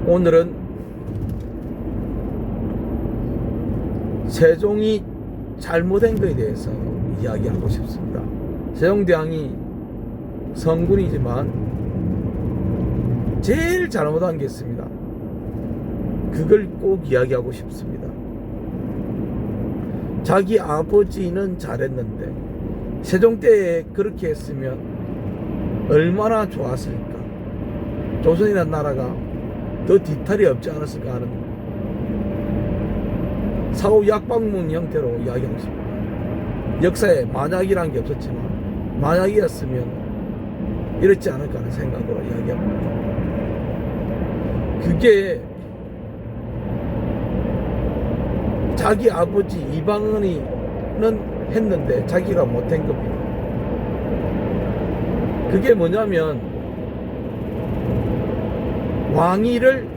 오늘은 세종이 잘못한 것에 대해서 이야기하고 싶습니다. 세종대왕이 성군이지만 제일 잘못한 게 있습니다. 그걸 꼭 이야기하고 싶습니다. 자기 아버지는 잘했는데 세종 때에 그렇게 했으면 얼마나 좋았을까. 조선이라는 나라가 더 뒤탈이 없지 않았을까 하는 사후 약방문 형태로 이야기하고 싶습니다. 역사에 만약이란 게 없었지만 만약이었으면 이렇지 않을까 하는 생각으로 이야기합니다. 그게 자기 아버지 이방은이는 했는데 자기가 못한 겁니다. 그게 뭐냐면 왕위를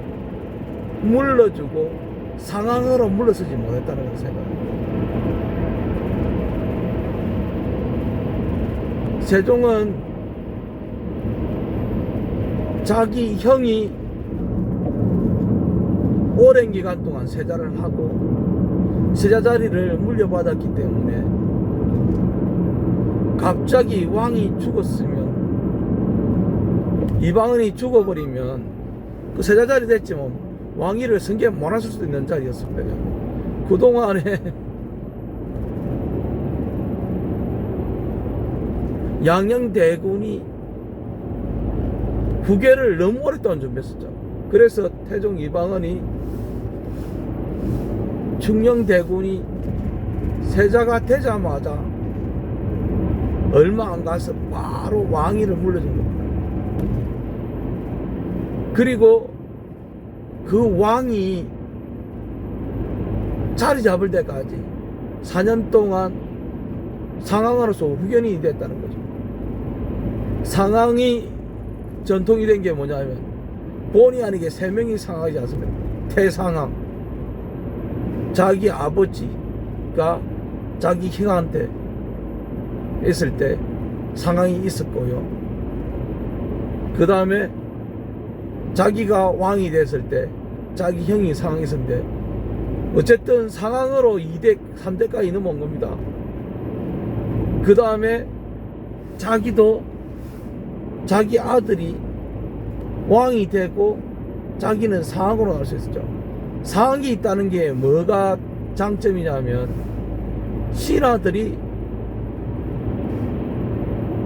물러주고 상황으로 물러서지 못했다는 걸 생각합니다. 세종은 자기 형이 오랜 기간 동안 세자를 하고 세자 자리를 물려받았기 때문에 갑자기 왕이 죽었으면 이방은이 죽어버리면 그 세자 자리 됐지만 왕위를 승계 못하실 수도 있는 자리였을 거예요. 그동안에 양녕대군이 후계를 너무 오랫동안 준비했었죠. 그래서 태종 이방은이 충녕대군이 세자가 되자마자 얼마 안 가서 바로 왕위를 물려준 겁니다. 그리고 그 왕이 자리 잡을 때까지 4년 동안 상황으로서 후견이 됐다는 거죠. 상황이 전통이 된 게 뭐냐면 본의 아니게 3명이 상하지 않습니까? 태상황. 자기 아버지가 자기 형한테 있을 때 상황이 있었고요. 그 다음에 자기가 왕이 됐을 때 자기 형이 상황이 있었는데 어쨌든 상황으로 2대, 3대까지 넘어온 겁니다. 그 다음에 자기도 자기 아들이 왕이 되고 자기는 상황으로 갈 수 있었죠. 상황이 있다는 게 뭐가 장점이냐면 신하들이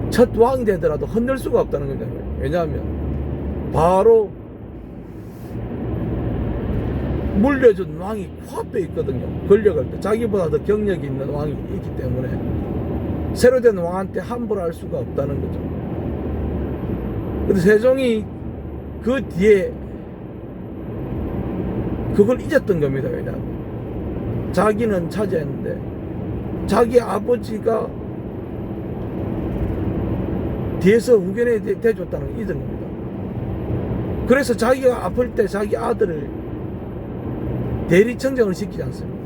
첫 왕이 되더라도 흔들 수가 없다는 거죠. 왜냐하면 바로 물려준 왕이 코앞에 있거든요. 권력을 때 자기보다 더 경력이 있는 왕이 있기 때문에 새로 된 왕한테 함부로 할 수가 없다는 거죠. 근데 세종이 그 뒤에 그걸 잊었던 겁니다. 왜냐하면 자기는 차지했는데 자기 아버지가 뒤에서 후견에 대줬다는 걸 잊은 겁니다. 그래서 자기가 아플 때 자기 아들을 대리청정을 시키지 않습니다.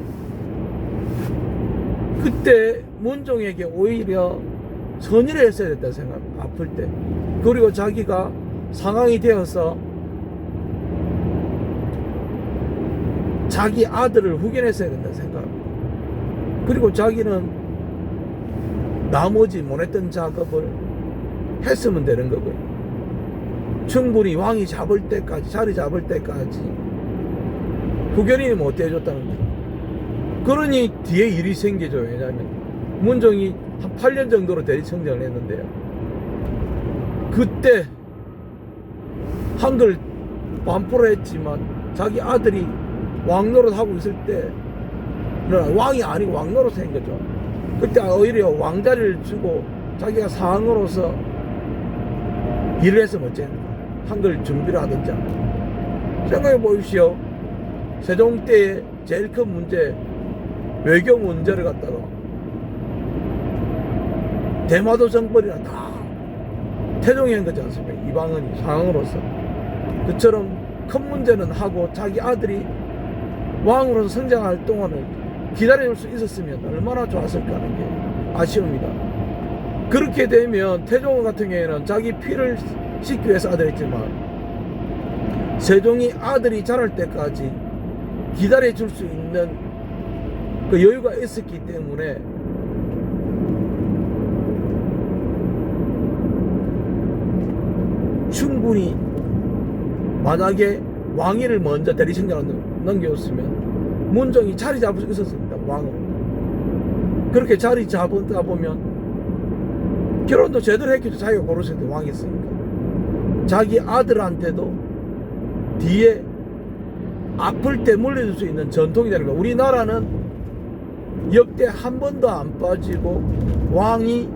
그때 문종에게 오히려 선의를 했어야 됐다 생각합니다. 아플 때. 그리고 자기가 상황이 되어서 자기 아들을 후견했어야 된다 생각합니다. 그리고 자기는 나머지 못했던 작업을 했으면 되는 거고요. 충분히 왕이 잡을 때까지, 자리 잡을 때까지 후견인이 못 해줬다는 거죠. 그러니 뒤에 일이 생기죠. 왜냐하면 문종이 한 8년 정도로 대리청정을 했는데요. 그때 한글 반포를 했지만 자기 아들이 왕노릇 하고 있을 때 왕이 아니고 왕노릇 한 거죠. 그때 오히려 왕자리를 주고 자기가 상으로서 일을 했으면 어쨌든 한글 준비를 하든지 생각해 보십시오. 세종 때 제일 큰 문제 외교 문제를 갖다가 대마도 정벌이나 다 태종이 한 거지 않습니까? 이방은이 상으로서. 그처럼 큰 문제는 하고 자기 아들이 왕으로서 성장할 동안을 기다려줄 수 있었으면 얼마나 좋았을까 하는 게 아쉬웁니다. 그렇게 되면 태종 같은 경우에는 자기 피를 씻기 위해서 아들했지만 세종이 아들이 자랄 때까지 기다려 줄 수 있는 그 여유가 있었기 때문에 충분히 만약에 왕위를 먼저 대리청장으로 넘겨줬으면 문종이 자리 잡을 수 있었습니다. 왕으로. 그렇게 자리 잡다 보면 결혼도 제대로 했겠죠. 자기가 고르실 때 왕이 있으니까. 자기 아들한테도 뒤에 아플 때 물려줄 수 있는 전통이 되는 거예요. 우리나라는 역대 한 번도 안 빠지고 왕이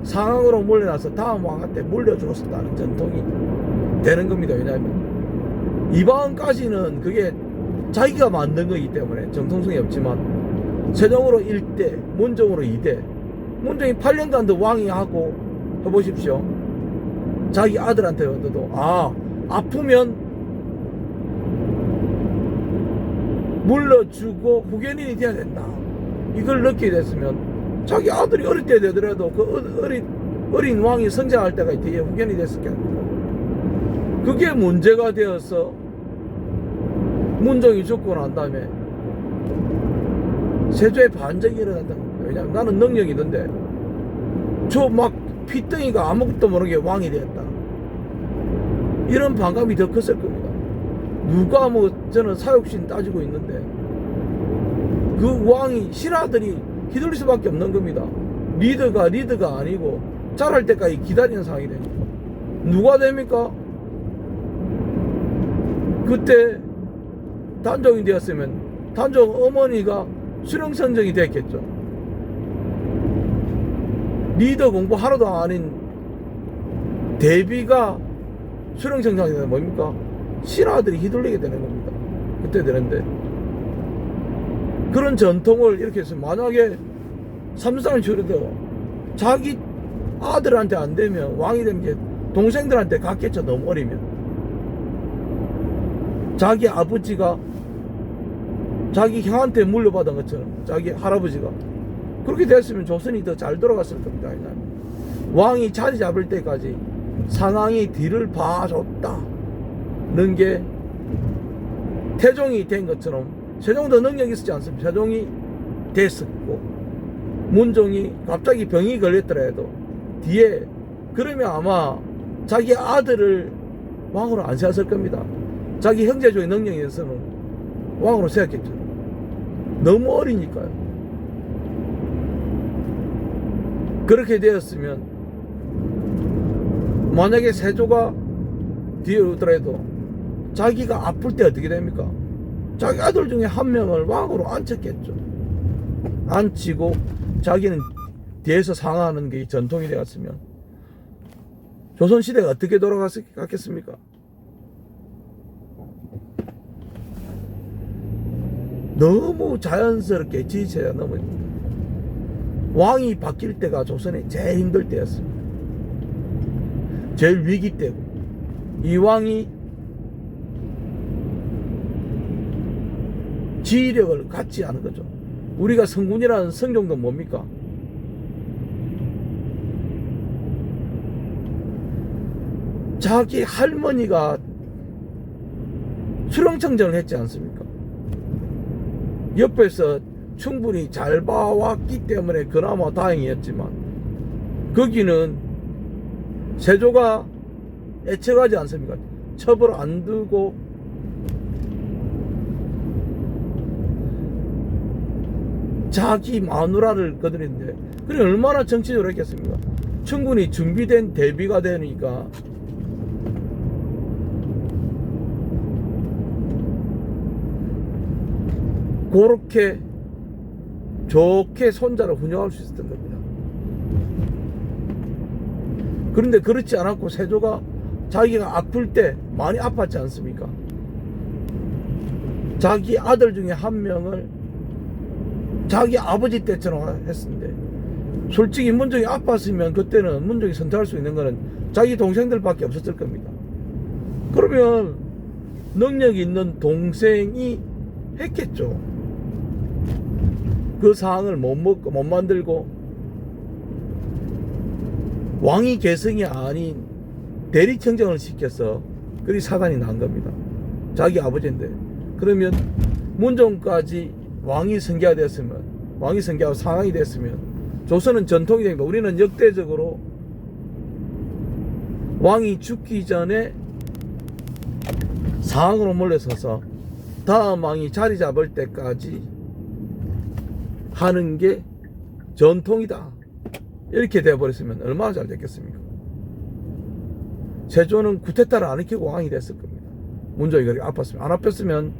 상황으로 물려나서 다음 왕한테 물려주었다는 전통이 되는 겁니다. 왜냐하면 이방까지는 그게 자기가 만든 거기 때문에 정통성이 없지만 세종으로 1대, 문종으로 2대, 문종이 8년간도 왕이 하고 해보십시오. 자기 아들한테도 아프면 물러주고 후견인이 돼야 된다. 이걸 느끼게 됐으면 자기 아들이 어릴 때 되더라도 그 어린 왕이 성장할 때가 뒤에 후견이 됐었겠고, 그게 문제가 되어서 문종이 죽고 난 다음에 세조의 반정이 일어났다는 겁니다. 왜냐하면 나는 능력이 있는데 저 막 피덩이가 아무것도 모르게 왕이 되었다. 이런 반감이 더 컸을 겁니다. 누가 저는 사육신 따지고 있는데 그 왕이 신하들이 휘둘릴 수밖에 없는 겁니다. 리더가 아니고 자랄 때까지 기다리는 상황이 되니까 누가 됩니까? 그때 단종이 되었으면 단종 어머니가 수령선정이 됐겠죠. 리더 공부 하나도 아닌 대비가 수령선정이 되면 뭡니까? 신하들이 휘둘리게 되는 겁니다. 그때 되는데 그런 전통을 이렇게 해서 만약에 삼수상을 줄여도 자기 아들한테 안 되면 왕이 되면 이제 동생들한테 갔겠죠. 너무 어리면. 자기 아버지가 자기 형한테 물려받은 것처럼 자기 할아버지가 그렇게 됐으면 조선이 더 잘 돌아갔을 겁니다. 왕이 자리 잡을 때까지 상황이 뒤를 봐줬다는 게 태종이 된 것처럼 세종도 능력이 있었지 않습니까? 세종이 됐었고 문종이 갑자기 병이 걸렸더라도 뒤에 그러면 아마 자기 아들을 왕으로 안 세웠을 겁니다. 자기 형제족의 능력에 대해서는 왕으로 세웠겠죠. 너무 어리니까요. 그렇게 되었으면 만약에 세조가 뒤에 오더라도 자기가 아플 때 어떻게 됩니까? 자기 아들 중에 한 명을 왕으로 앉혔겠죠. 앉히고 자기는 뒤에서 상하는 게 전통이 되었으면 조선시대가 어떻게 돌아갔겠습니까? 너무 자연스럽게 지지체가 넘어집니다. 왕이 바뀔 때가 조선에 제일 힘들 때였습니다. 제일 위기 때고 이 왕이 지휘력을 갖지 않은 거죠. 우리가 성군이라는 성종도 뭡니까? 자기 할머니가 수령청정을 했지 않습니까? 옆에서 충분히 잘 봐왔기 때문에 그나마 다행이었지만 거기는 세조가 애처가지 않습니까? 첩을 안 두고 자기 마누라를 거드리는데 그래 얼마나 정치적으로 했겠습니까? 충분히 준비된 대비가 되니까 그렇게 좋게 손자를 훈육할 수 있었던 겁니다. 그런데 그렇지 않았고 세조가 자기가 아플 때 많이 아팠지 않습니까? 자기 아들 중에 한 명을 자기 아버지 때처럼 했었는데 솔직히 문종이 아팠으면 그때는 문종이 선택할 수 있는 거는 자기 동생들밖에 없었을 겁니다. 그러면 능력 있는 동생이 했겠죠. 그 상황을 못 만들고 왕이 개성이 아닌 대리청정을 시켜서 그리 사단이 난 겁니다. 자기 아버지인데. 그러면 문종까지 왕이 승계됐으면, 왕이 승계하고 상황이 됐으면 조선은 전통이 됩니다. 우리는 역대적으로 왕이 죽기 전에 상황으로 몰려서서 다음 왕이 자리 잡을 때까지 하는 게 전통이다. 이렇게 돼버렸으면 얼마나 잘 됐겠습니까? 세조는 쿠데타를 안 일으키고 왕이 됐을 겁니다. 문종이 그렇게 아팠으면. 안 아팠으면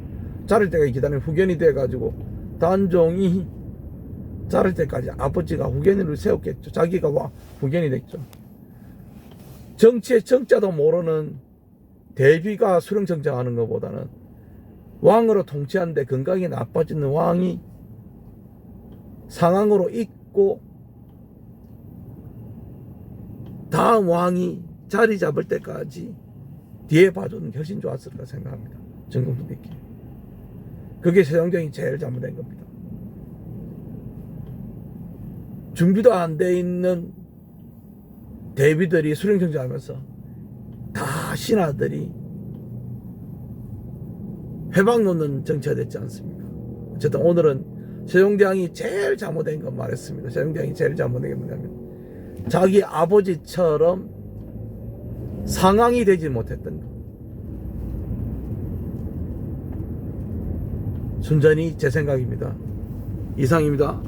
자를 때까지 기다리는 후견이 돼가지고 단종이 자를 때까지 아버지가 후견인을 세웠겠죠. 자기가 후견이 됐죠. 정치의 정자도 모르는 대비가 수령정정하는 것보다는 왕으로 통치하는데 건강이 나빠지는 왕이 상황으로 있고 다음 왕이 자리 잡을 때까지 뒤에 봐주는 게 훨씬 좋았을 거라 생각합니다. 정동준 느낌. 그게 세종대왕이 제일 잘못된 겁니다. 준비도 안 돼 있는 대비들이 수령정정하면서 다 신하들이 회방 놓는 정치가 됐지 않습니까? 어쨌든 오늘은 세종대왕이 제일 잘못된 건 말했습니다. 세종대왕이 제일 잘못된 게 뭐냐면 자기 아버지처럼 상황이 되지 못했던 것. 순전히 제 생각입니다. 이상입니다.